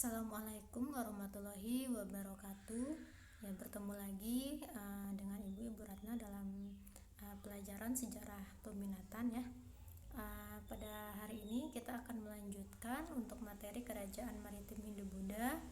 Assalamualaikum warahmatullahi wabarakatuh. Ya, bertemu lagi dengan Ibu Ratna dalam pelajaran sejarah peminatan ya. Pada hari ini kita akan melanjutkan untuk materi Kerajaan Maritim Hindu-Buddha.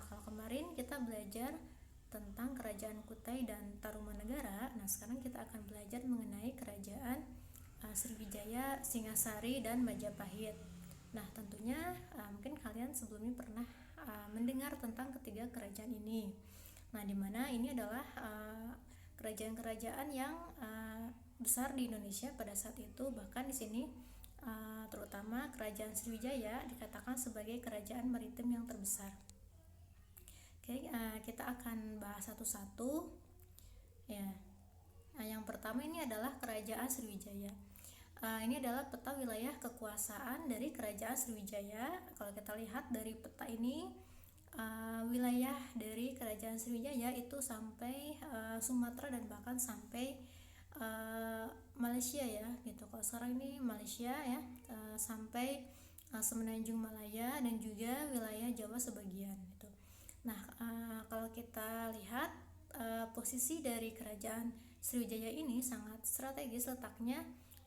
Kalau kemarin kita belajar tentang Kerajaan Kutai dan Tarumanegara. Nah, sekarang kita akan belajar mengenai Kerajaan Sriwijaya, Singasari, dan Majapahit. Nah, tentunya mungkin kalian sebelumnya pernah mendengar tentang ketiga kerajaan ini. Nah, di mana ini adalah kerajaan-kerajaan yang besar di Indonesia pada saat itu. Bahkan di sini terutama Kerajaan Sriwijaya dikatakan sebagai kerajaan maritim yang terbesar. Oke, kita akan bahas satu-satu. Ya. Nah, yang pertama ini adalah Kerajaan Sriwijaya. Ini adalah peta wilayah kekuasaan dari Kerajaan Sriwijaya. Kalau kita lihat dari peta ini, wilayah dari Kerajaan Sriwijaya itu sampai Sumatera dan bahkan sampai Malaysia ya, gitu. Kalau sekarang ini Malaysia ya, sampai Semenanjung Malaya dan juga wilayah Jawa sebagian. Gitu. Nah, kalau kita lihat posisi dari Kerajaan Sriwijaya ini sangat strategis letaknya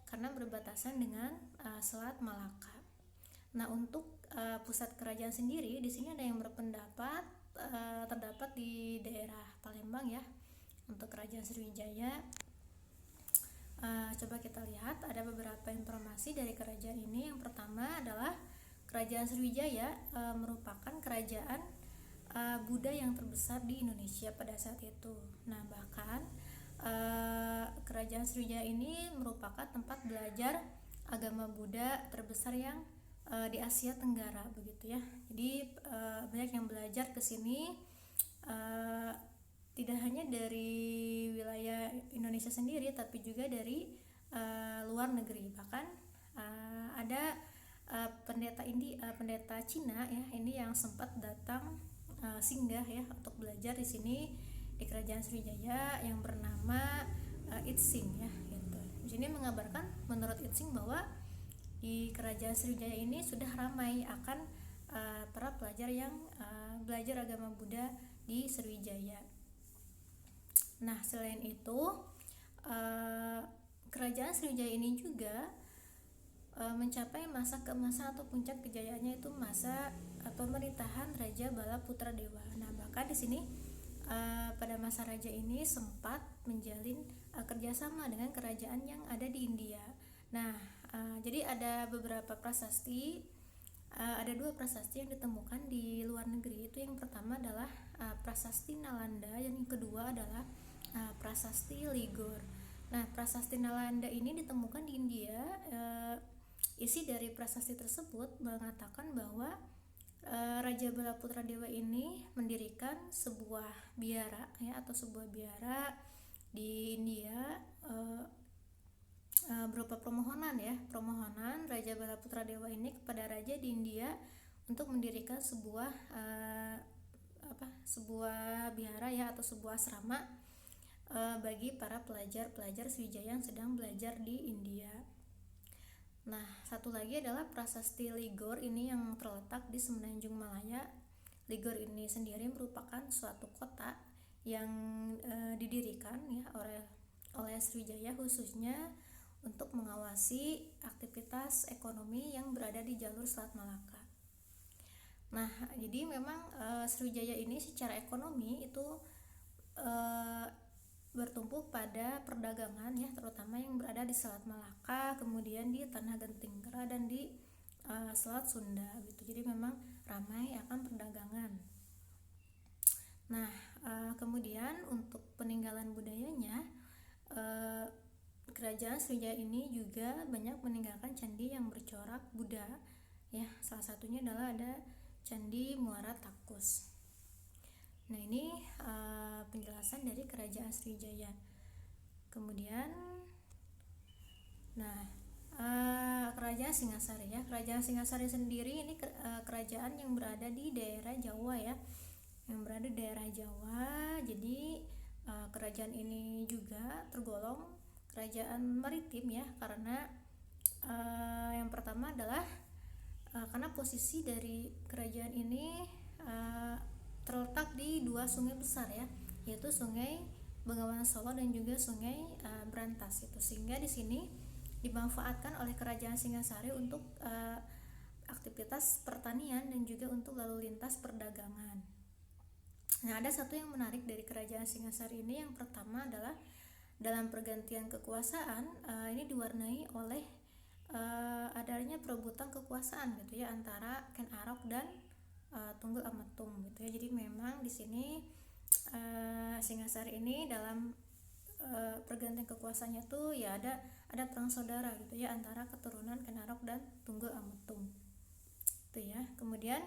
karena berbatasan dengan Selat Malaka. Nah, untuk pusat kerajaan sendiri di sini ada yang berpendapat terdapat di daerah Palembang ya. Untuk Kerajaan Sriwijaya, coba kita lihat ada beberapa informasi dari kerajaan ini. Yang pertama adalah Kerajaan Sriwijaya merupakan kerajaan Buddha yang terbesar di Indonesia pada saat itu. Nah, bahkan Kerajaan Sriwijaya ini merupakan tempat belajar agama Buddha terbesar yang di Asia Tenggara begitu ya. Jadi banyak yang belajar ke sini, tidak hanya dari wilayah Indonesia sendiri tapi juga dari luar negeri. Bahkan ada pendeta Cina ya, ini yang sempat datang singgah ya untuk belajar di sini di Kerajaan Sriwijaya yang bernama Itsing ya, gitu. Di sini mengabarkan menurut Itsing bahwa di Kerajaan Sriwijaya ini sudah ramai akan para pelajar yang belajar agama Buddha di Sriwijaya. Nah, selain itu Kerajaan Sriwijaya ini juga mencapai masa keemasan atau puncak kejayaannya itu masa pemerintahan Raja Bala Putra Dewa. Nah, bahkan di sini pada masa raja ini sempat menjalin kerjasama dengan kerajaan yang ada di India. Nah, jadi ada beberapa prasasti, ada dua prasasti yang ditemukan di luar negeri. Itu yang pertama adalah prasasti Nalanda, yang kedua adalah prasasti Ligor. Nah, prasasti Nalanda ini ditemukan di India. Isi dari prasasti tersebut mengatakan bahwa Raja Bala Putra Dewa ini mendirikan sebuah biara ya, atau sebuah biara di India berupa permohonan Raja Bala Putra Dewa ini kepada raja di India untuk mendirikan sebuah biara ya, atau sebuah asrama bagi para pelajar Sriwijaya yang sedang belajar di India. Nah, satu lagi adalah prasasti Ligor ini yang terletak di Semenanjung Malaya. Ligor ini sendiri merupakan suatu kota yang didirikan ya oleh Sriwijaya khususnya untuk mengawasi aktivitas ekonomi yang berada di jalur Selat Malaka. Nah, jadi memang Sriwijaya ini secara ekonomi itu bertumpu pada perdagangan ya, terutama yang berada di Selat Malaka, kemudian di Tanah Genting dan di Selat Sunda gitu. Jadi memang ramai akan perdagangan. Nah, kemudian untuk peninggalan budayanya, Kerajaan Sriwijaya ini juga banyak meninggalkan candi yang bercorak Buddha ya. Salah satunya adalah ada Candi Muara Takus. Nah, ini penjelasan dari Kerajaan Sriwijaya. Kemudian, Kerajaan Singasari ya. Kerajaan Singasari sendiri ini kerajaan yang berada di daerah Jawa ya, Jadi kerajaan ini juga tergolong kerajaan maritim ya, karena yang pertama adalah karena posisi dari kerajaan ini terletak di dua sungai besar ya, yaitu Sungai Bengawan Solo dan juga Sungai Brantas itu, sehingga di sini dimanfaatkan oleh kerajaan Singasari untuk aktivitas pertanian dan juga untuk lalu lintas perdagangan. Nah, ada satu yang menarik dari kerajaan Singasari ini. Yang pertama adalah dalam pergantian kekuasaan ini diwarnai oleh adanya perebutan kekuasaan gitu ya antara Ken Arok dan Tunggul Ametung gitu ya. Jadi memang di sini Singasari ini dalam pergantian kekuasaannya tuh ya ada perang saudara gitu ya antara keturunan Ken Arok dan Tunggul Ametung itu ya. Kemudian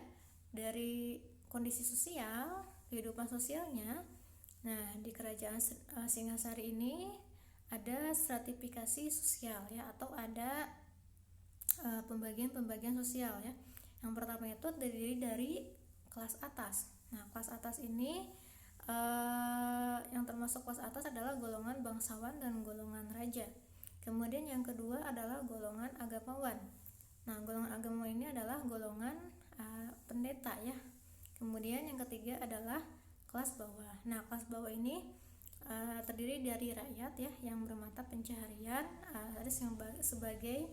dari kondisi sosial, kehidupan sosialnya, nah di kerajaan Singasari ini ada stratifikasi sosial ya, atau ada pembagian sosial ya. Yang pertama itu terdiri dari kelas atas. Nah, kelas atas ini yang termasuk kelas atas adalah golongan bangsawan dan golongan raja. Kemudian yang kedua adalah golongan agamawan. Nah, golongan agamawan ini adalah golongan pendeta ya. Kemudian yang ketiga adalah kelas bawah. Nah, kelas bawah ini terdiri dari rakyat ya yang bermata pencaharian, ada yang sebagai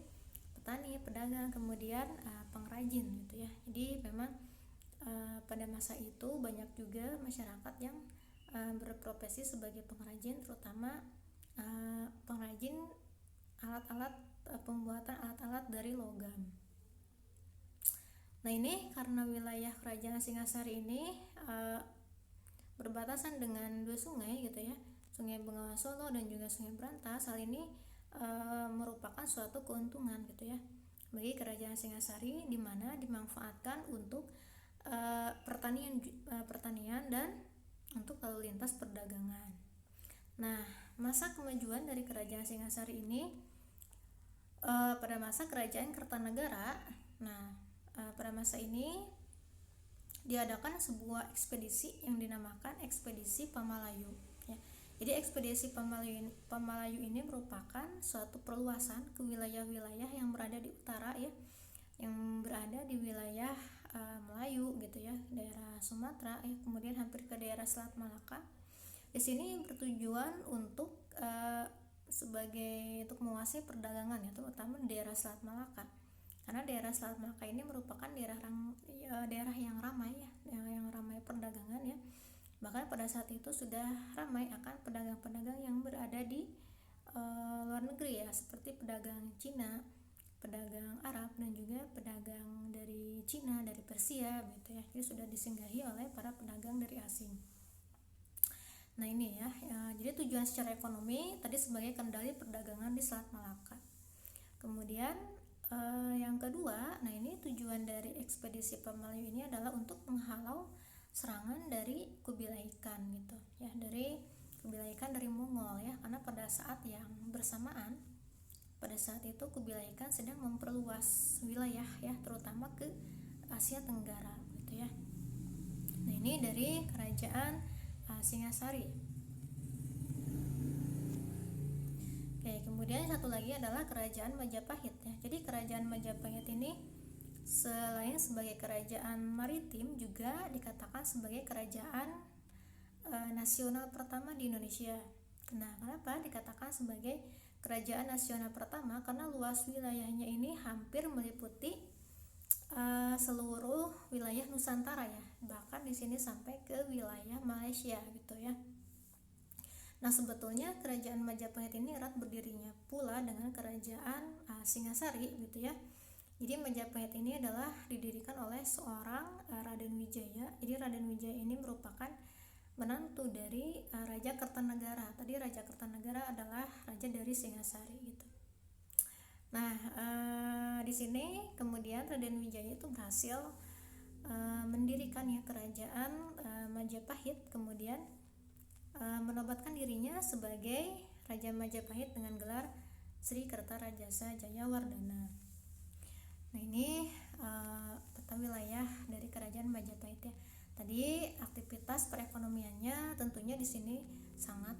petani, pedagang, kemudian pengrajin gitu ya. Jadi memang pada masa itu banyak juga masyarakat yang berprofesi sebagai pengrajin, terutama pengrajin alat-alat pembuatan alat-alat dari logam. Nah, ini karena wilayah kerajaan Singasari ini berbatasan dengan dua sungai gitu ya, Sungai Bengawan Solo dan juga Sungai Brantas. Hal ini merupakan suatu keuntungan gitu ya bagi kerajaan Singasari, di mana dimanfaatkan untuk pertanian dan untuk lalu lintas perdagangan. Nah, masa kemajuan dari kerajaan Singasari ini pada masa kerajaan Kertanegara. Nah, pada masa ini diadakan sebuah ekspedisi yang dinamakan Ekspedisi Pamalayu ya. Jadi ekspedisi Pamalayu ini merupakan suatu perluasan ke wilayah-wilayah yang berada di utara ya, yang berada di wilayah Melayu gitu ya, daerah Sumatera ya, kemudian hampir ke daerah Selat Malaka. Di sini bertujuan untuk untuk menguasai perdagangan ya, terutama di daerah Selat Malaka. Karena daerah Selat Malaka ini merupakan daerah yang ramai ya, yang ramai perdagangan ya. Bahkan pada saat itu sudah ramai akan pedagang-pedagang yang berada di luar negeri ya, seperti pedagang Cina, pedagang Arab, dan juga pedagang dari Cina, dari Persia gitu ya. Jadi sudah disinggahi oleh para pedagang dari asing. Nah, ini ya, jadi tujuan secara ekonomi tadi sebagai kendali perdagangan di Selat Malaka. Kemudian yang kedua, nah ini tujuan dari ekspedisi Pamalayu ini adalah untuk menghalau serangan dari Kubilai Khan gitu ya, dari Kubilai Khan dari Mongol ya. Karena pada saat yang bersamaan, pada saat itu Kubilai Khan sedang memperluas wilayah ya, terutama ke Asia Tenggara gitu ya. Nah, ini dari kerajaan Singasari. Oke, kemudian satu lagi adalah kerajaan Majapahit ya. Jadi kerajaan Majapahit ini selain sebagai kerajaan maritim juga dikatakan sebagai kerajaan nasional pertama di Indonesia. Nah, kenapa dikatakan sebagai kerajaan nasional pertama? Karena luas wilayahnya ini hampir meliputi seluruh wilayah Nusantara ya, bahkan di sini sampai ke wilayah Malaysia gitu ya. Nah, sebetulnya kerajaan Majapahit ini erat berdirinya pula dengan kerajaan Singasari gitu ya. Jadi Majapahit ini adalah didirikan oleh seorang Raden Wijaya. Jadi Raden Wijaya ini merupakan menantu dari Raja Kertanegara. Tadi Raja Kertanegara adalah raja dari Singasari gitu. Nah, di sini kemudian Raden Wijaya itu berhasil mendirikan ya kerajaan Majapahit, kemudian menobatkan dirinya sebagai Raja Majapahit dengan gelar Sri Kertarajasa Jayawardana. Nah, ini peta wilayah dari kerajaan Majapahit ya. Tadi aktivitas perekonomiannya tentunya di sini sangat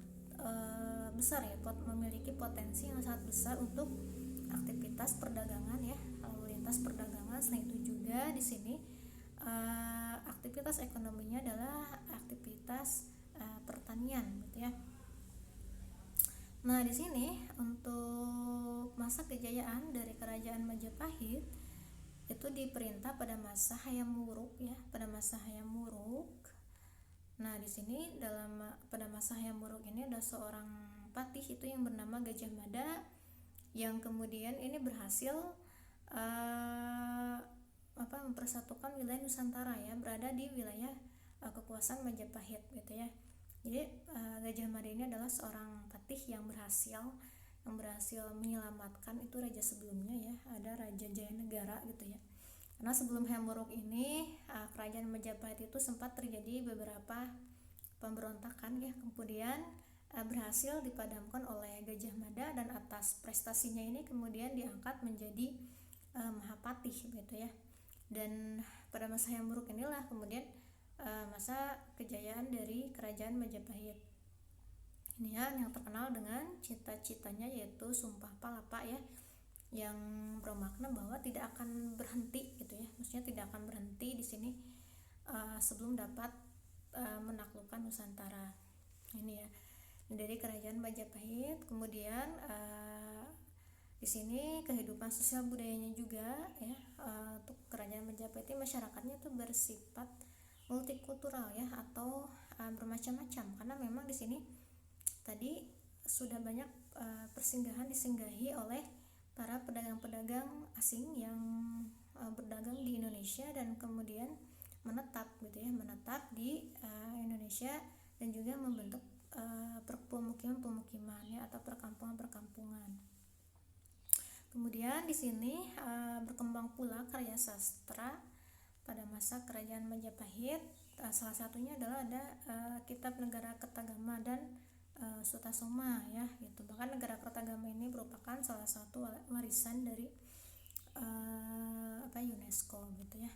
besar ya, memiliki potensi yang sangat besar untuk aktivitas perdagangan ya, lalu lintas aktivitas perdagangan. Selain itu juga di sini aktivitas ekonominya adalah aktivitas pertanian gitu ya. Nah, di sini untuk masa kejayaan dari kerajaan Majapahit itu diperintah pada masa Hayam Wuruk ya, pada masa Hayam Wuruk. Nah, di sini pada masa Hayam Wuruk ini ada seorang patih itu yang bernama Gajah Mada, yang kemudian ini berhasil mempersatukan wilayah Nusantara ya, berada di wilayah kekuasaan Majapahit gitu ya. Jadi Gajah Mada ini adalah seorang patih yang berhasil menyelamatkan itu raja sebelumnya ya, ada Raja Jayanegara gitu ya. Karena sebelum Hayam Wuruk ini kerajaan Majapahit itu sempat terjadi beberapa pemberontakan ya, kemudian berhasil dipadamkan oleh Gajah Mada, dan atas prestasinya ini kemudian diangkat menjadi Mahapatih gitu ya. Dan pada masa Hayam Wuruk inilah kemudian masa kejayaan dari kerajaan Majapahit ini ya, yang terkenal dengan cita-citanya yaitu Sumpah Palapa ya, yang bermakna bahwa tidak akan berhenti gitu ya, maksudnya tidak akan berhenti di sini sebelum dapat menaklukkan Nusantara ini ya, dari kerajaan Majapahit. Kemudian di sini kehidupan sosial budayanya juga ya, untuk kerajaan Majapahit ini masyarakatnya itu bersifat multikultural ya, atau bermacam-macam, karena memang di sini tadi sudah banyak disinggahi oleh para pedagang-pedagang asing yang berdagang di Indonesia dan kemudian menetap gitu ya, menetap di Indonesia dan juga membentuk pemukiman-pemukiman ya, atau perkampungan-perkampungan. Kemudian di sini berkembang pula karya sastra pada masa kerajaan Majapahit. Salah satunya adalah ada Kitab Negara Kertagama dan Sutasoma ya gitu. Bahkan Negara Kertagama ini merupakan salah satu warisan dari UNESCO gitu ya.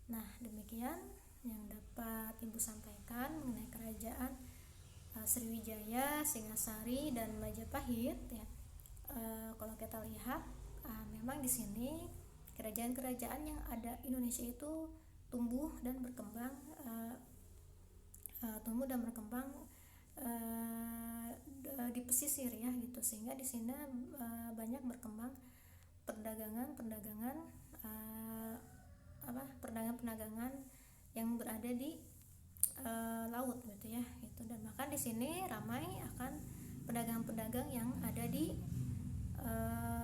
Nah, demikian yang dapat Ibu sampaikan mengenai kerajaan Sriwijaya, Singasari dan Majapahit ya. Kalau kita lihat memang di sini kerajaan-kerajaan yang ada Indonesia itu tumbuh dan berkembang di pesisir ya gitu, sehingga di sini banyak berkembang perdagangan yang berada di laut gitu ya gitu. Dan maka di sini ramai akan pedagang-pedagang yang ada di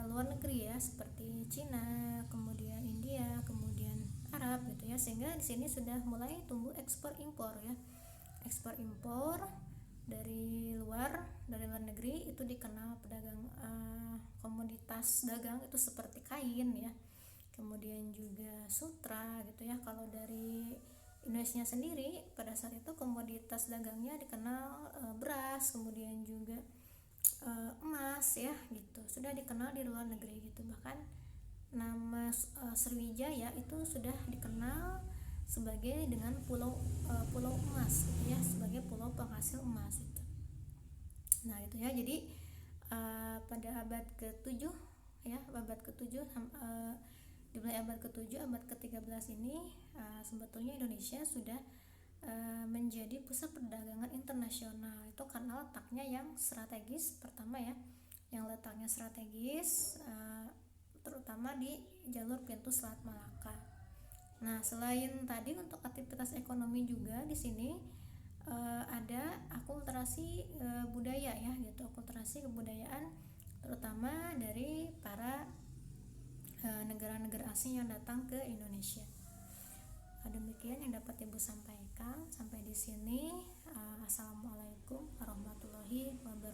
luar negeri ya, seperti Cina, kemudian India, kemudian Arab gitu ya, sehingga di sini sudah mulai tumbuh ekspor impor ya. Ekspor impor dari luar negeri itu dikenal pedagang komoditas dagang itu seperti kain ya, kemudian juga sutra gitu ya. Kalau dari Indonesia sendiri pada saat itu komoditas dagangnya dikenal beras, kemudian juga emas ya gitu, sudah dikenal di luar negeri gitu. Bahkan nama Sriwijaya itu sudah dikenal sebagai dengan pulau emas gitu ya, sebagai pulau penghasil emas itu. Nah itu ya, jadi pada abad ke-7 ya, di mulai abad ke-7, abad ke-13 ini sebetulnya Indonesia sudah menjadi pusat perdagangan internasional, itu karena letaknya yang strategis. Pertama ya, yang letaknya strategis terutama di jalur pintu Selat Malaka. Nah, selain tadi untuk aktivitas ekonomi juga di sini ada akulturasi budaya ya gitu, akulturasi kebudayaan terutama dari para negara-negara asing yang datang ke Indonesia. Demikian yang dapat Ibu sampaikan. Sampai di sini. Assalamualaikum warahmatullahi wabarakatuh.